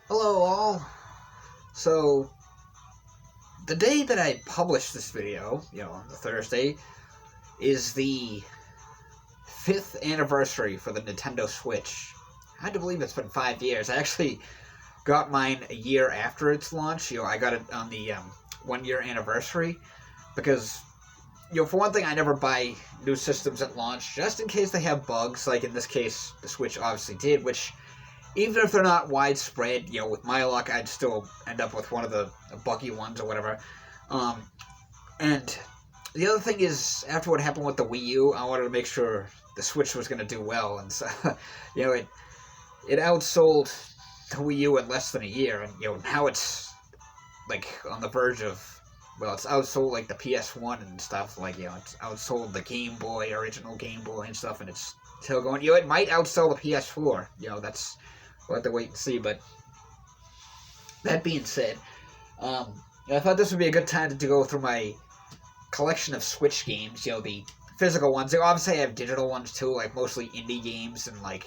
Hello all. So, the day that I published this video, on the Thursday, is the 5th anniversary for the Nintendo Switch. I had to believe it's been 5 years. I actually got mine a year after its launch. I got it on the 1 year anniversary because, for one thing, I never buy new systems at launch just in case they have bugs. Like in this case, the Switch obviously did, which even if they're not widespread, with my luck, I'd still end up with one of the buggy ones or whatever. And the other thing is, after what happened with the Wii U, I wanted to make sure the Switch was going to do well. And so, it outsold the Wii U in less than a year. And, now it's, on the verge of, it's outsold, the PS1 and stuff. It's outsold the Game Boy, original Game Boy and stuff, and it's still going. It might outsell the PS4. That's... We'll have to wait and see, but that being said, I thought this would be a good time to go through my collection of Switch games, the physical ones. Obviously, I have digital ones too, mostly indie games, and I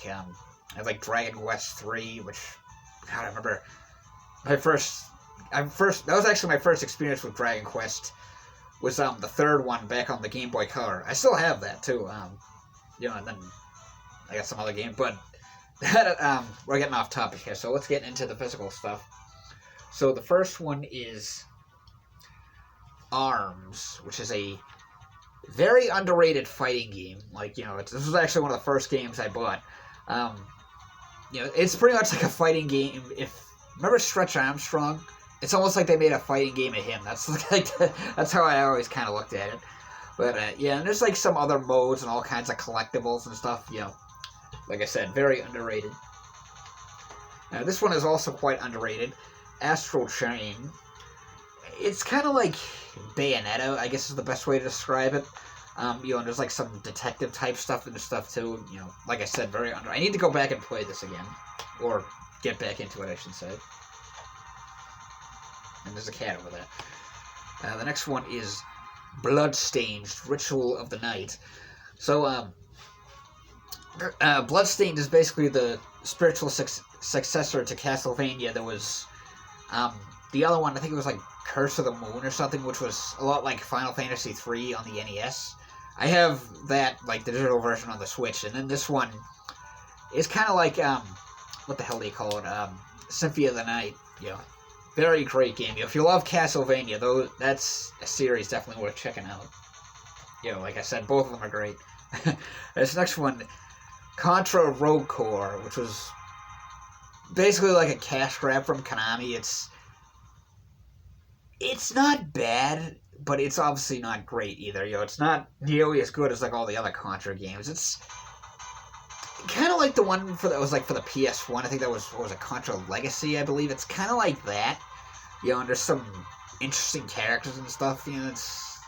have Dragon Quest 3, which, God, I remember that was actually my first experience with Dragon Quest, was the third one back on the Game Boy Color. I still have that too, and then I got some other game, but we're getting off topic here, so let's get into the physical stuff. So the first one is ARMS, which is a very underrated fighting game. This was actually one of the first games I bought. It's pretty much like a fighting game. Remember Stretch Armstrong? It's almost like they made a fighting game of him. That's that's how I always kind of looked at it. But and there's some other modes and all kinds of collectibles and stuff. Like I said, very underrated. Now, this one is also quite underrated. Astral Chain. It's kind of like Bayonetta, I guess is the best way to describe it. And there's some detective type stuff in the stuff too. Like I said, very under. I need to go back and play this again, or get back into it, I should say. And there's a cat over there. The next one is Bloodstained: Ritual of the Night. So, Bloodstained is basically the spiritual successor to Castlevania. There was the other one, I think it was Curse of the Moon or something, which was a lot like Final Fantasy III on the NES. I have that, the digital version on the Switch, and then this one is kind of what the hell do you call it? Symphony of the Night. Very great game. If you love Castlevania, though, that's a series definitely worth checking out. Like I said, both of them are great. This next one, Contra Rogue Core, which was basically a cash grab from Konami. It's not bad, but it's obviously not great either. It's not nearly as good as all the other Contra games. It's kind of like the one that was for the PS1. I think that was, what was it, Contra Legacy, I believe. It's kind of like that. And there's some interesting characters and stuff. It's,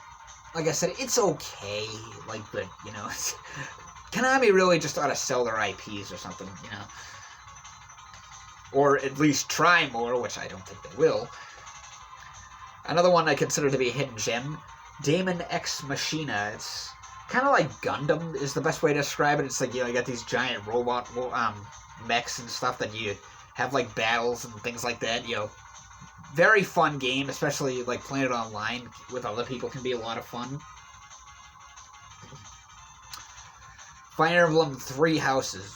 like I said, it's okay. But, Konami really just ought to sell their IPs or something, Or at least try more, which I don't think they will. Another one I consider to be a hidden gem, Daemon X Machina. It's kind of like Gundam is the best way to describe it. It's you got these giant robot mechs and stuff that you have battles and things like that. Very fun game, especially playing it online with other people can be a lot of fun. Fire Emblem Three Houses.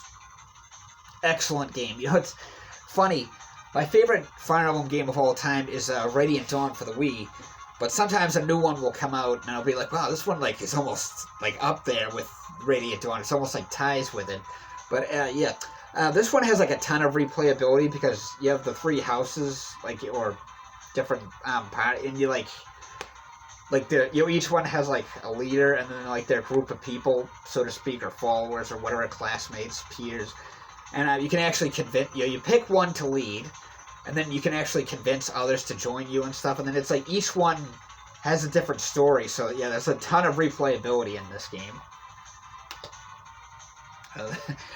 Excellent game. It's funny. My favorite Fire Emblem game of all time is Radiant Dawn for the Wii. But sometimes a new one will come out, and I'll be wow, this one is almost up there with Radiant Dawn. It's almost ties with it. But yeah, this one has a ton of replayability because you have the three houses, or different part, and you each one has a leader, and then their group of people, so to speak, or followers or whatever, classmates, peers, and you can actually convince you pick one to lead, and then you can actually convince others to join you and stuff, and then it's each one has a different story. So yeah, there's a ton of replayability in this game.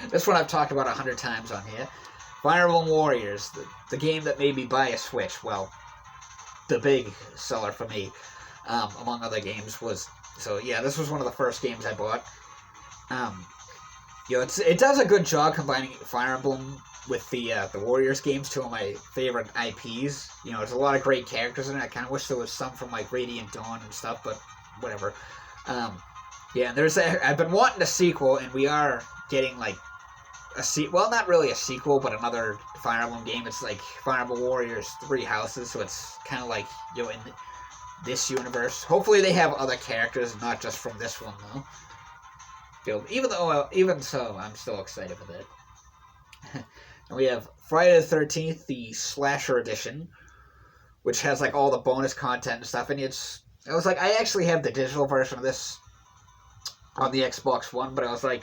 This one I've talked about 100 times on here. Fire Emblem Warriors, the game that made me buy a Switch. Well, the big seller for me. Among other games was, so yeah, this was one of the first games I bought. It does a good job combining Fire Emblem with the Warriors games, two of my favorite IPs. You know, there's a lot of great characters in it. I kind of wish there was some from like Radiant Dawn and stuff, but whatever. Yeah, I've been wanting a sequel, and we are getting like well, not really a sequel, but another Fire Emblem game. It's like Fire Emblem Warriors 3 Houses, so it's kind of like, you know, in this universe. Hopefully they have other characters, not just from this one, though. Even so, I'm still excited with it. And we have Friday the 13th, the Slasher Edition, which has like all the bonus content and stuff, and I was like, I actually have the digital version of this on the Xbox One, but I was like,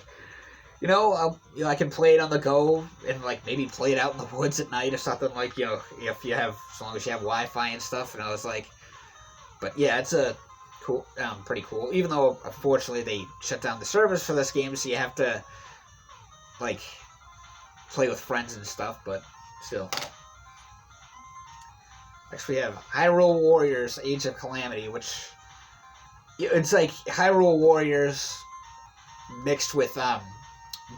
I can play it on the go and like maybe play it out in the woods at night or something, like, you know, as long as you have Wi-Fi and stuff. And I was like, but yeah, it's a cool, pretty cool. Even though unfortunately they shut down the servers for this game, so you have to like play with friends and stuff. But still, next we have Hyrule Warriors: Age of Calamity, which it's like Hyrule Warriors mixed with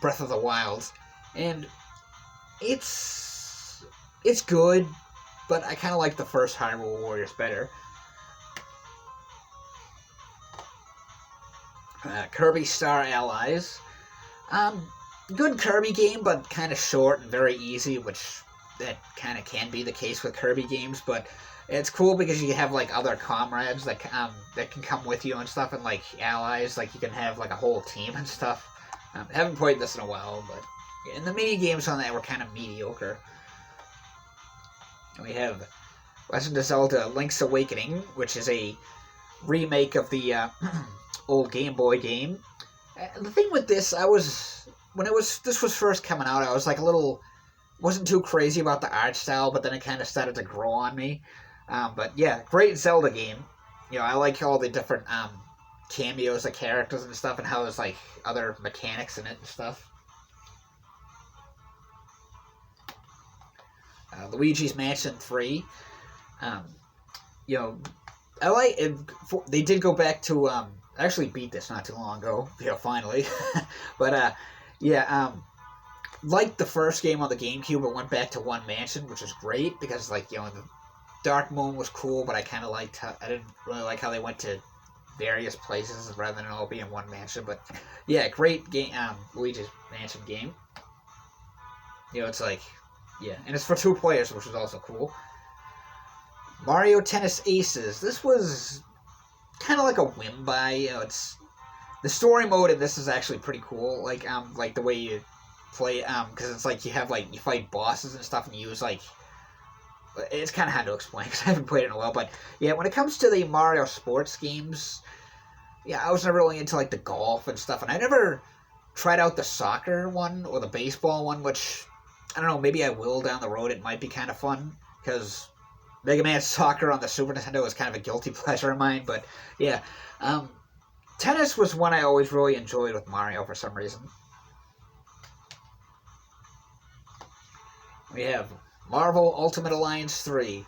Breath of the Wild, and it's good, but I kind of like the first Hyrule Warriors better. Kirby Star Allies, good Kirby game, but kind of short and very easy, which that kind of can be the case with Kirby games, but it's cool because you have like other comrades that can come with you and stuff, and like allies, like you can have like a whole team and stuff. I haven't played this in a while, but and the mini games on that were kind of mediocre. And we have Legend of Zelda: Link's Awakening, which is a remake of the old Game Boy game. The thing with this, this was first coming out, I was like wasn't too crazy about the art style, but then it kind of started to grow on me. But yeah, great Zelda game. You know, I like all the different cameos of characters and stuff, and how there's like other mechanics in it and stuff. Luigi's Mansion 3. You know, I like it. They did go back to I actually beat this not too long ago. You know, finally. But like the first game on the GameCube, it went back to one mansion, which is great because, like, you know, the Dark Moon was cool, but I kind of liked I didn't really like how they went to various places rather than all being one mansion. But yeah, great game, Luigi's Mansion game. You know, it's like, yeah, and it's for 2 players, which is also cool. Mario Tennis Aces. This was kind of like a whim buy. You know, it's the story mode in this is actually pretty cool. Like the way you play, because it's like you fight bosses and stuff, and you use like. It's kind of hard to explain because I haven't played it in a while, but yeah, when it comes to the Mario sports games, yeah, I was never really into like the golf and stuff, and I never tried out the soccer one or the baseball one, which, I don't know, maybe I will down the road. It might be kind of fun, because Mega Man Soccer on the Super Nintendo was kind of a guilty pleasure of mine, but yeah. Tennis was one I always really enjoyed with Mario for some reason. We have Marvel Ultimate Alliance 3.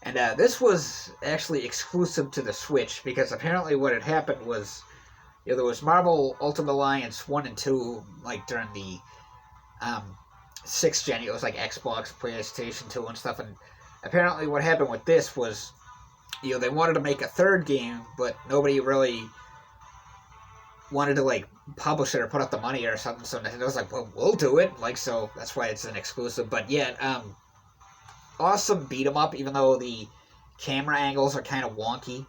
And this was actually exclusive to the Switch, because apparently what had happened was, you know, there was Marvel Ultimate Alliance 1 and 2, like, during the 6th gen. It was like Xbox, PlayStation 2 and stuff, and apparently what happened with this was, you know, they wanted to make a 3rd game, but nobody really wanted to, like, publish it or put up the money or something, so Nintendo was like, well, we'll do it, like, so that's why it's an exclusive. But yeah, awesome beat 'em up, even though the camera angles are kind of wonky.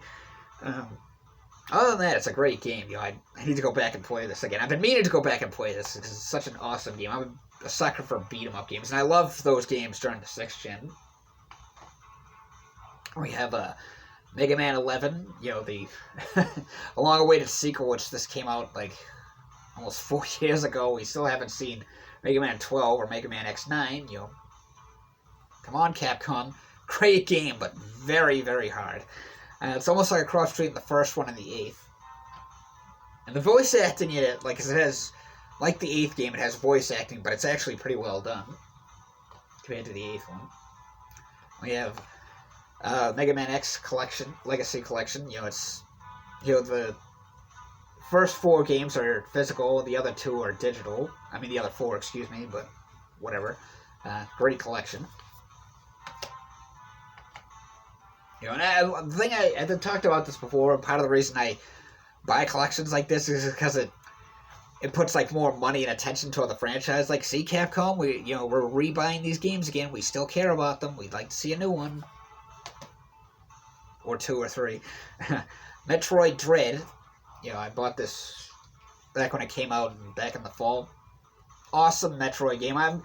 Other than that, it's a great game. You know, I need to go back and play this again. I've been meaning to go back and play this because it's such an awesome game. I'm a sucker for beat 'em up games, and I love those games during the 6th gen. We have Mega Man 11, you know, the a long-awaited sequel, which this came out like almost 4 years ago. We still haven't seen Mega Man 12 or Mega Man X9. You know, come on, Capcom. Great game, but very, very hard. It's almost like a cross between the first one and the 8th. And the voice acting in it, like, 'cause it has, like the 8th game, it has voice acting, but it's actually pretty well done compared to the 8th one. We have Mega Man X Collection, Legacy Collection. You know, it's, you know, the first 4 games are physical, the other 2 are digital. I mean, the other 4, excuse me, but whatever. Great collection. You know, and the thing I've talked about this before. Part of the reason I buy collections like this is because it puts like more money and attention to the franchise. Like, see, Capcom, we're rebuying these games again. We still care about them. We'd like to see a new one, or 2 or 3. Metroid Dread. I bought this back when it came out back in the fall. Awesome Metroid game. I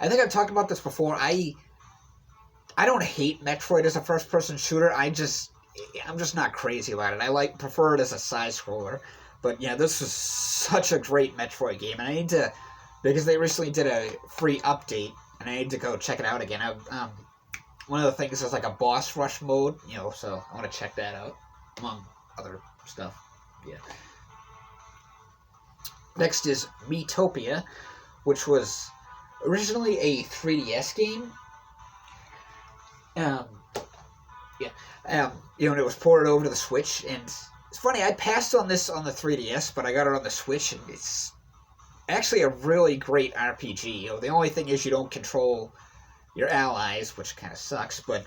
think I've talked about this before. I don't hate Metroid as a first-person shooter. I'm just not crazy about it. I prefer it as a side-scroller. But yeah, this was such a great Metroid game, and I need to, because they recently did a free update, and I need to go check it out again. One of the things is like a boss rush mode, so I want to check that out, among other stuff. Yeah. Next is Miitopia, which was originally a 3DS game. It was ported over to the Switch, and it's funny, I passed on this on the 3DS, but I got it on the Switch, and it's actually a really great RPG. The only thing is you don't control your allies, which kind of sucks, but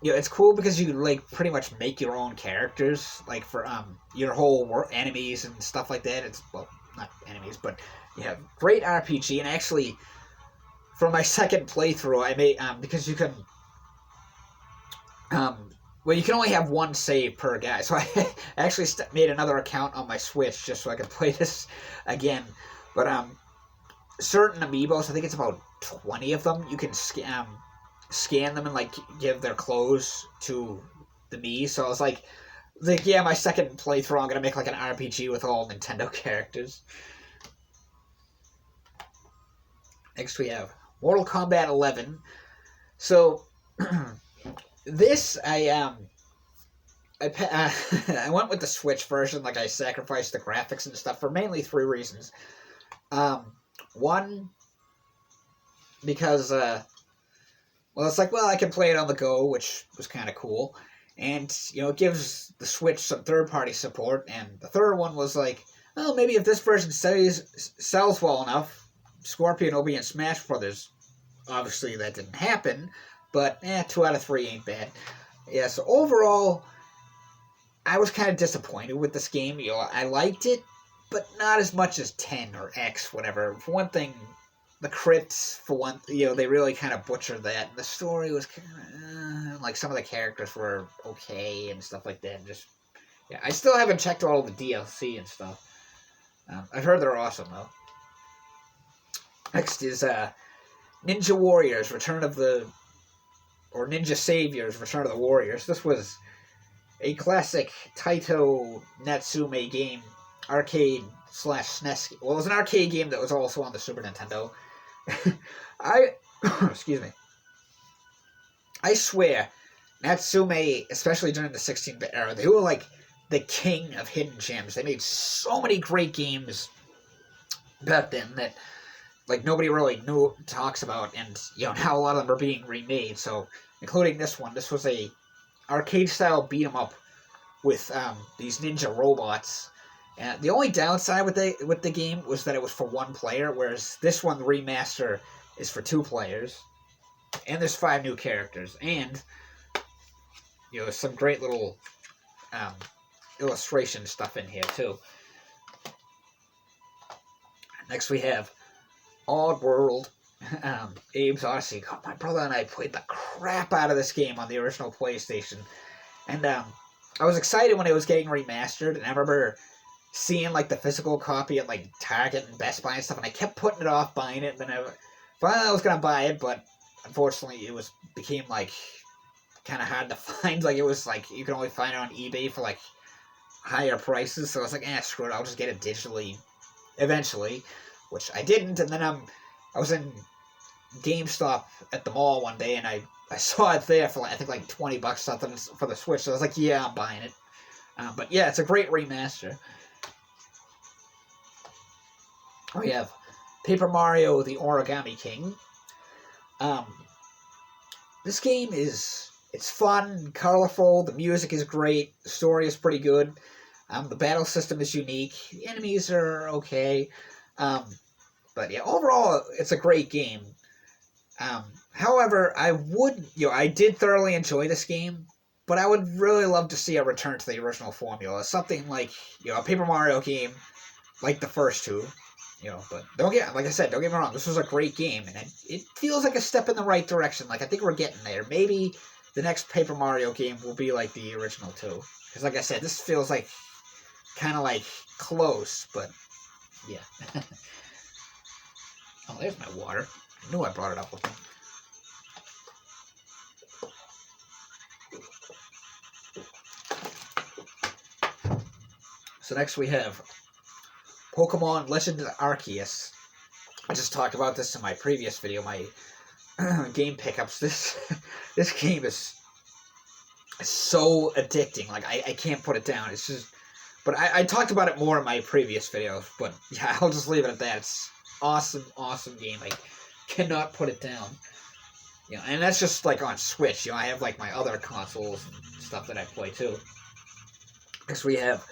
it's cool because you pretty much make your own characters, for your whole enemies and stuff like that. It's, well, not enemies, but great RPG. And actually, for my second playthrough, I made because you can you can only have one save per guy, so I actually made another account on my Switch just so I could play this again. But certain amiibos, I think it's about 20 of them, you can scan them and give their clothes to the Mii. So I was like, my second playthrough, I'm gonna make an RPG with all Nintendo characters. Next we have Mortal Kombat 11. So this I went with the Switch version. I sacrificed the graphics and stuff for mainly 3 reasons. One, because I can play it on the go, which was kind of cool, and it gives the Switch some third-party support. And the third one was maybe if this version sells well enough, Scorpion will be in Smash Brothers. Obviously, that didn't happen, but 2 out of 3 ain't bad. Yeah, so overall, I was kind of disappointed with this game. I liked it, but not as much as 10 or X, whatever. For one thing, the crits, for one, they really kind of butchered that. The story was kind of, some of the characters were okay and stuff like that. I still haven't checked all the DLC and stuff. I've heard they're awesome, though. Next is Ninja Warriors, Ninja Saviors, Return of the Warriors. This was a classic Taito Natsume game, arcade/SNES. Well, it was an arcade game that was also on the Super Nintendo. Excuse me. I swear, Natsume, especially during the 16-bit era, they were the king of hidden gems. They made so many great games back then that nobody really talks about, and now a lot of them are being remade. So, including this one, this was a arcade-style beat-em-up with these ninja robots. And the only downside with the game was that it was for 1 player, whereas this one, the remaster, is for 2 players. And there's 5 new characters, and some great little illustration stuff in here too. Next we have Oddworld, Abe's Odyssey. God, my brother and I played the crap out of this game on the original PlayStation, and I was excited when it was getting remastered. And I remember seeing the physical copy at Target and Best Buy and stuff, and I kept putting it off buying it. And then finally I was gonna buy it, but unfortunately it became kind of hard to find. It was you can only find it on eBay for higher prices. So I was like, screw it, I'll just get it digitally eventually. Which I didn't, and then I was in GameStop at the mall one day, and I saw it there for I think $20 something for the Switch. So I was like, yeah, I'm buying it. But yeah, it's a great remaster. We have Paper Mario: The Origami King. This game it's fun, colorful. The music is great. The story is pretty good. The battle system is unique. The enemies are okay. But yeah, overall, it's a great game. However, I did thoroughly enjoy this game, but I would really love to see a return to the original formula. Something like, a Paper Mario game, like the first two. But like I said, don't get me wrong, this was a great game, and it feels like a step in the right direction. Like, I think we're getting there. Maybe the next Paper Mario game will be like the original two. Because, like I said, this feels like, kind of like, close, but, yeah. Oh, there's my water. I knew I brought it up with me. So next we have Pokemon Legend Arceus. I just talked about this in my previous video, my game pickups. This game is so addicting. Like, I can't put it down. It's just... But I talked about it more in my previous videos. But yeah, I'll just leave it at that. It's awesome, awesome game. I cannot put it down. And that's just like on Switch. I have like my other consoles and stuff that I play too. Next we have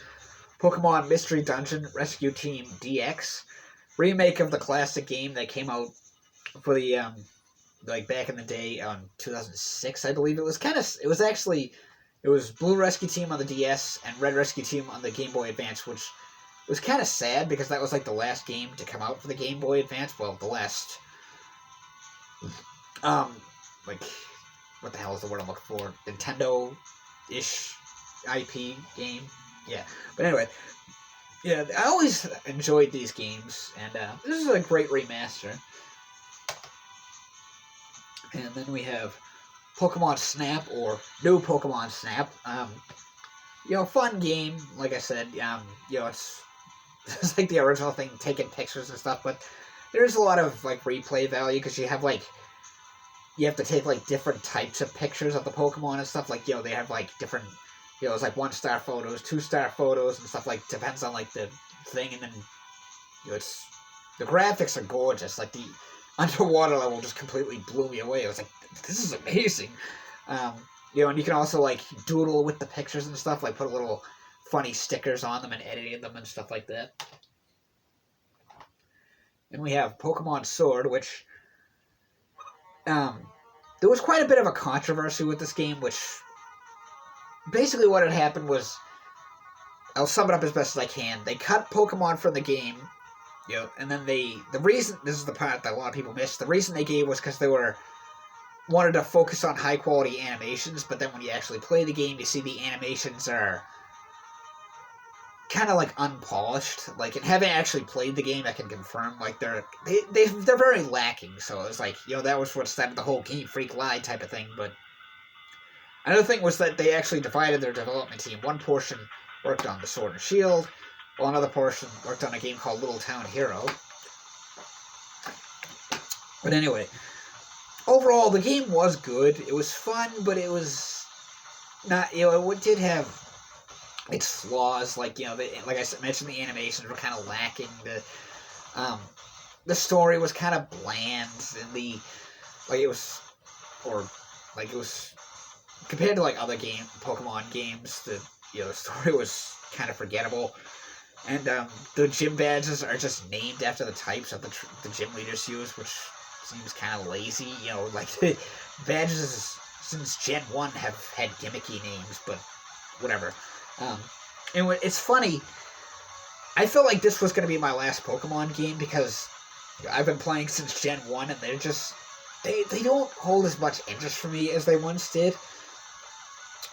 Pokemon Mystery Dungeon Rescue Team DX, remake of the classic game that came out for the like back in the day on 2006, I believe. It was Blue Rescue Team on the DS and Red Rescue Team on the Game Boy Advance, which was kind of sad because that was like the last game to come out for the Game Boy Advance. Well, the last like, what the hell is the word I'm looking for? Nintendo-ish IP game. Yeah, but anyway, yeah, I always enjoyed these games, and this is a great remaster. And then we have Pokemon Snap, or New Pokemon Snap. Fun game, like I said. It's like the original thing, taking pictures and stuff, but there's a lot of like replay value because you have to take like different types of pictures of the Pokemon and stuff. Like, they have like different. It's like 1-star photos, 2-star photos, and stuff, like, depends on, like, the thing, and then, the graphics are gorgeous. Like, the underwater level just completely blew me away. I was like, this is amazing. And you can also, like, doodle with the pictures and stuff, like, put little funny stickers on them and editing them and stuff like that. And we have Pokemon Sword, which, there was quite a bit of a controversy with this game, which... Basically what had happened was, I'll sum it up as best as I can. They cut Pokemon from the game, and then the reason, this is the part that a lot of people missed, the reason they gave was because they wanted to focus on high quality animations, but then when you actually play the game, you see the animations are kind of like unpolished. Like, and having actually played the game, I can confirm, like, they're very lacking, so it was like, that was what started the whole Game Freak lie type of thing, but... Another thing was that they actually divided their development team. One portion worked on the Sword and Shield, while another portion worked on a game called Little Town Hero. But anyway, overall, the game was good. It was fun, but it was not, it did have its flaws. Like, like I mentioned, the animations were kind of lacking. The story was kind of bland, and compared to, like, other Pokemon games, the story was kind of forgettable. And, the gym badges are just named after the types that the gym leaders use, which seems kind of lazy. Like, the badges since Gen 1 have had gimmicky names, but whatever. And it's funny, I felt like this was going to be my last Pokemon game, because I've been playing since Gen 1, and they're just... They don't hold as much interest for me as they once did.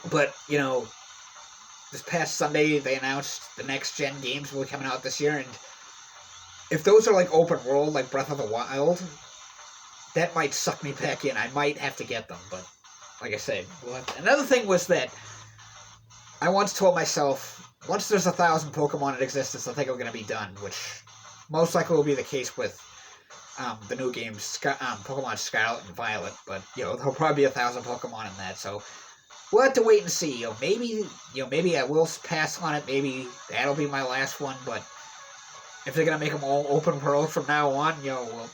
But, this past Sunday, they announced the next-gen games will be coming out this year, and if those are, like, open world, like Breath of the Wild, that might suck me back in. I might have to get them, but, like I said, another thing was that I once told myself, once there's 1,000 Pokemon in existence, I think I'm going to be done, which most likely will be the case with the new games, Pokemon Scarlet and Violet, but, there'll probably be 1,000 Pokemon in that, so... We'll have to wait and see. Maybe I will pass on it. Maybe that'll be my last one. But if they're gonna make them all open world from now on, we'll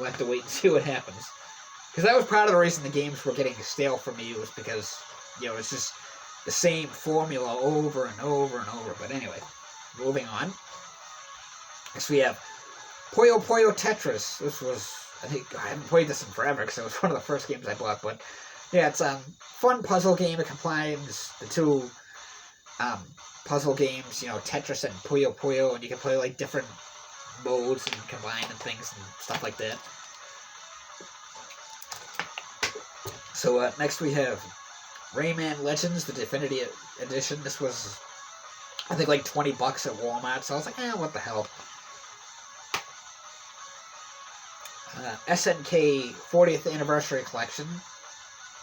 have to wait and see what happens. Because that was part of the reason the games were getting stale for me, was because it's just the same formula over and over and over. But anyway, moving on. Next we have Puyo Puyo Tetris. This was, I think, I haven't played this in forever because it was one of the first games I bought, but yeah, it's a fun puzzle game. It combines the two puzzle games, you know, Tetris and Puyo Puyo, and you can play like different modes and combine and things and stuff like that. So next we have Rayman Legends, the Definitive Edition. This was, I think, like $20 at Walmart, so I was like, what the hell. SNK 40th Anniversary Collection.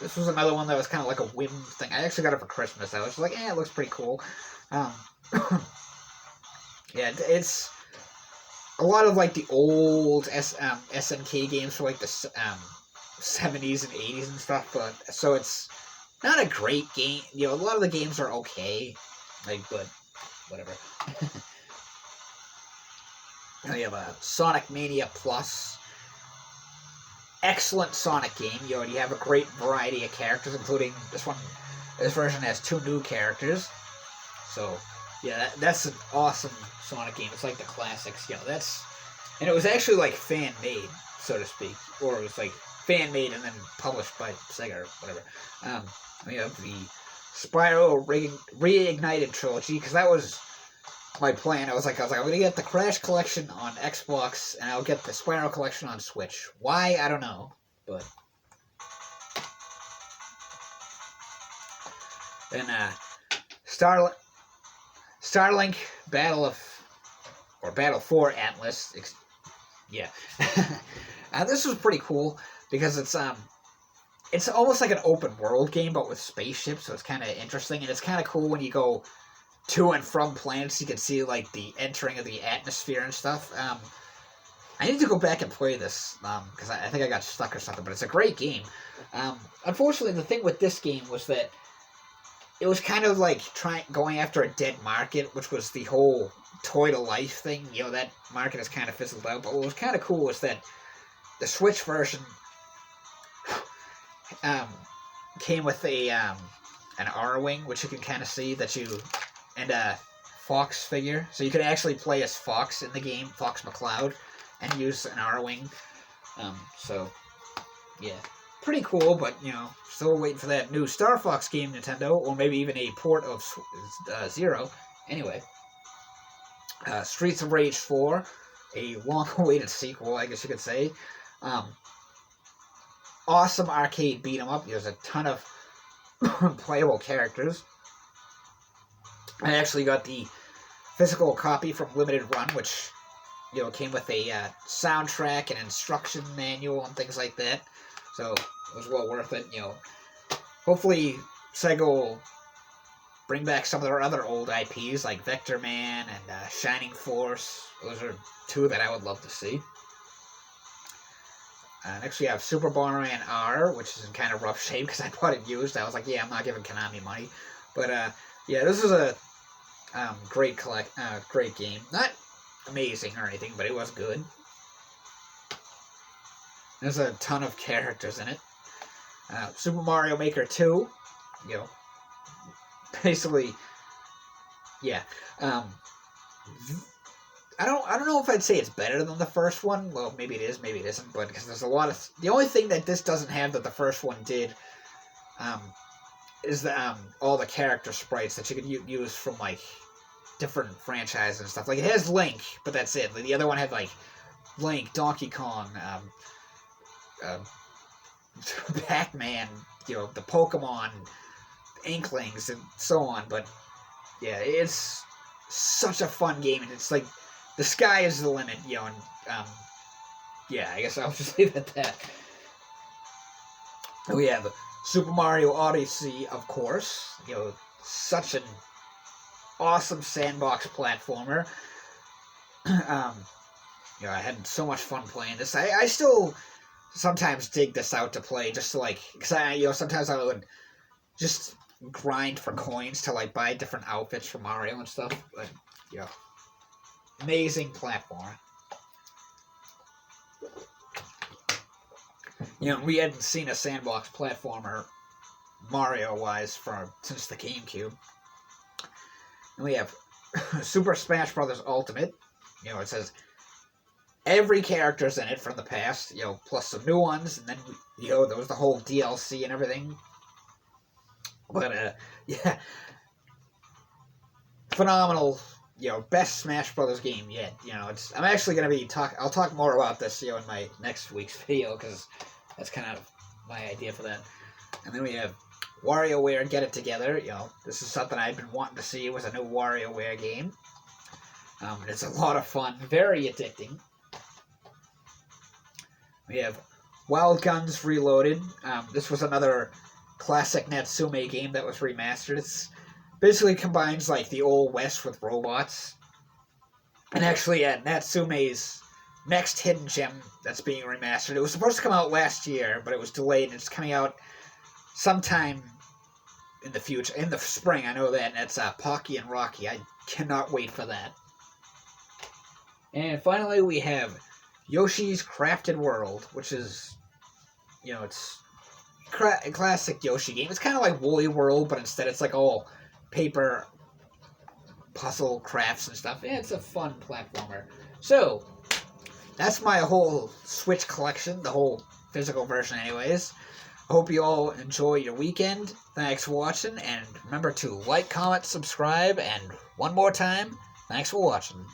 This was another one that was kind of like a whim thing. I actually got it for Christmas. I was just like, it looks pretty cool. Yeah, it's a lot of like the old SNK games for like the 70s and 80s and stuff. But so it's not a great game. You know, a lot of the games are okay, like, but whatever. Now you have a Sonic Mania Plus. Excellent Sonic game. You already have a great variety of characters, including this one. This version has 2 new characters. So, yeah, that's an awesome Sonic game. It's like the classics. You know, and it was actually like fan made, so to speak, or it was like fan made and then published by Sega or whatever. We have the Spyro Reignited trilogy, because that was my plan. I was like, I'm gonna get the Crash Collection on Xbox, and I'll get the Spyro Collection on Switch. Why? I don't know, but then Starlink Battle for Atlas. Yeah, this was pretty cool because it's almost like an open world game, but with spaceships. So it's kind of interesting, and it's kind of cool when you go to and from planets. You can see like the entering of the atmosphere and stuff. I need to go back and play this because I think I got stuck or something, but it's a great game. Unfortunately, the thing with this game was that it was kind of like going after a dead market, which was the whole toy to life thing. You know, that market has kind of fizzled out. But what was kind of cool was that the Switch version came with an R-Wing, which you can kind of see that you, and a Fox figure. So you could actually play as Fox in the game, Fox McCloud, and use an R-Wing. So, yeah. Pretty cool, but, you know, still waiting for that new Star Fox game, Nintendo, or maybe even a port of Zero. Anyway. Streets of Rage 4, a long-awaited sequel, I guess you could say. Awesome arcade beat-em-up. There's a ton of playable characters. I actually got the physical copy from Limited Run, which, you know, came with a soundtrack and instruction manual and things like that. So it was well worth it. You know, hopefully Sega will bring back some of their other old IPs like Vector Man and Shining Force. Those are 2 that I would love to see. Next we have Super Bomberman R, which is in kind of rough shape because I bought it used. I was like, I'm not giving Konami money. But yeah, this is a great game. Not amazing or anything, but it was good. There's a ton of characters in it. Super Mario Maker 2, you know, basically, yeah. I don't know if I'd say it's better than the first one. Well, maybe it is, maybe it isn't. But because there's a lot of the only thing that this doesn't have that the first one did, is the all the character sprites that you could use from like different franchises and stuff. Like it has Link, but that's it. Like, the other one had like Link, Donkey Kong, Pac-Man, you know, the Pokemon, Inklings, and so on. But yeah, it's such a fun game, and it's like the sky is the limit, you know. And yeah, I guess I'll just leave it at that. We have Super Mario Odyssey, of course. You know, such an awesome sandbox platformer. You know, I had so much fun playing this. I still sometimes dig this out to play just to like, because you know, sometimes I would just grind for coins to like buy different outfits for Mario and stuff. But you know, amazing platform. You know, we hadn't seen a sandbox platformer Mario-wise since the GameCube. And we have Super Smash Bros. Ultimate. You know, it says every character's in it from the past, plus some new ones, and then, there was the whole DLC and everything. But, yeah, phenomenal, best Smash Brothers game yet. I'm actually going to be I'll talk more about this, in my next week's video, because that's kind of my idea for that. And then we have WarioWare Get It Together. This is something I've been wanting to see with a new WarioWare game. It's a lot of fun, very addicting. We have Wild Guns Reloaded. This was another classic Natsume game that was remastered. It's basically combines like the old West with robots. And actually, Natsume's next hidden gem that's being remastered. It was supposed to come out last year, but it was delayed, and it's coming out sometime in the future, in the spring. I know that. And it's Pocky and Rocky. I cannot wait for that. And finally, we have Yoshi's Crafted World, which is, it's a classic Yoshi game. It's kind of like Woolly World, but instead it's like all paper puzzle crafts and stuff. Yeah, it's a fun platformer. So, that's my whole Switch collection, the whole physical version anyways. I hope you all enjoy your weekend. Thanks for watching, and remember to like, comment, subscribe, and one more time, thanks for watching.